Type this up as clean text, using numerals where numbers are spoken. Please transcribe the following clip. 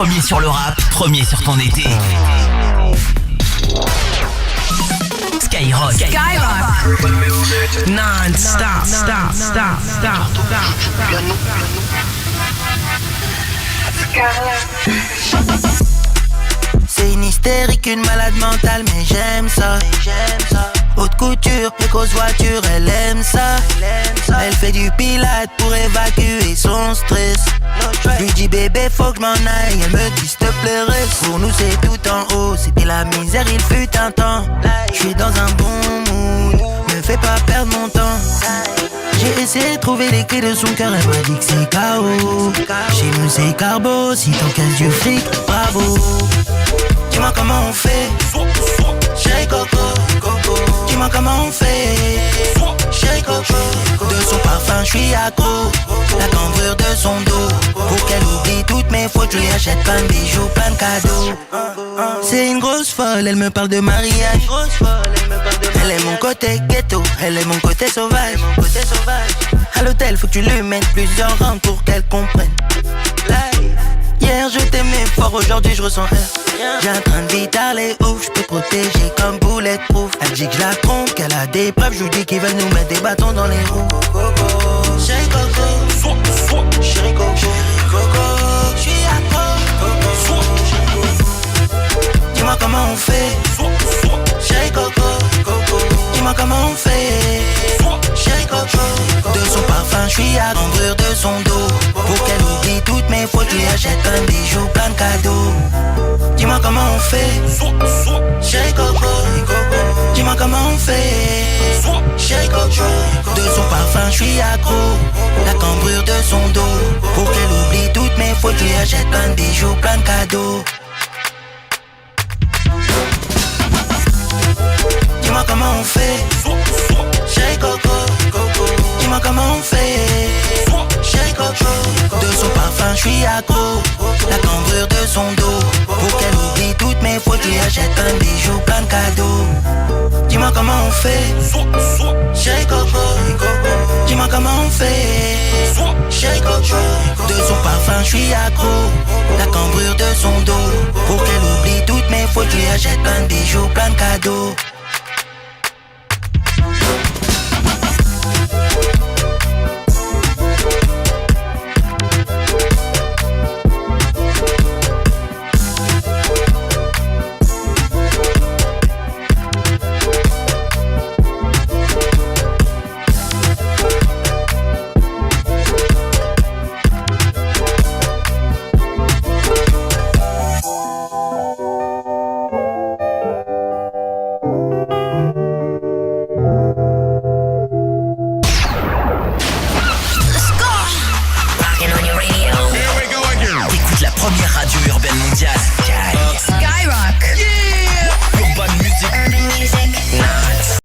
Premier sur le rap, premier sur ton été. Skyrock. Non-stop, stop. C'est une hystérique, une malade mentale, mais j'aime ça. Haute couture, précoce voiture, elle aime ça. Elle fait du pilate pour évacuer son stress. Je lui dis bébé faut que je m'en aille, elle me dit s'il te plaît reste. Pour nous c'est tout en haut, c'était la misère il fut un temps. Je suis dans un bon mood, me fais pas perdre mon temps. J'ai essayé de trouver les clés de son cœur, elle m'a dit que c'est KO. Chez nous c'est carbo, si t'en casses du fric, bravo. Dis-moi comment on fait, chérie Coco. Dis-moi comment on fait, chérie Coco. De son parfum je suis accro, la cambrure de son dos. Pour qu'elle oublie toutes mes fautes, je lui achète plein de bijoux, plein de cadeaux. C'est une grosse folle, elle me parle de mariage. Elle est mon côté ghetto, elle est mon côté sauvage. À l'hôtel faut que tu lui mettes plusieurs rangs pour qu'elle comprenne. Hier je t'aimais fort, aujourd'hui je ressens rien. J'ai un train de vie les ouf, je peux protéger comme bulletproof. Elle dit que je la trompe, qu'elle a des preuves, je lui dis qu'ils veulent nous mettre des bâtons dans les roues. Chérie Coco, chérie Coco, je suis accro. Dis-moi comment on fait, chérie Coco. Dis-moi comment on fait, chérie Coco. De son parfum je suis à cambrure de son dos. Pour qu'elle oublie toutes mes fautes, je lui achète plein de bijoux, plein de cadeaux. Dis-moi comment on fait, chérie Coco. Dis-moi comment on fait, chérie Coco. De son parfum je suis accro, la cambrure de son dos. Pour qu'elle oublie toutes mes fautes, je lui achète plein de bijoux, plein de cadeaux. Dis-moi comment on fait, chérie Coco. Dis-moi comment on fait, chérie Coco. De son parfum je suis accro, la cambrure de son dos. Pour qu'elle oublie toutes mes fautes, je lui achète plein de bijoux, plein de cadeaux. Dis-moi comment on fait, chérie Coco. Dis-moi comment on fait, chérie Coco. De son parfum je suis accro, la cambrure de son dos. Pour qu'elle oublie toutes mes fautes, je lui achète plein de bijoux, plein de cadeaux.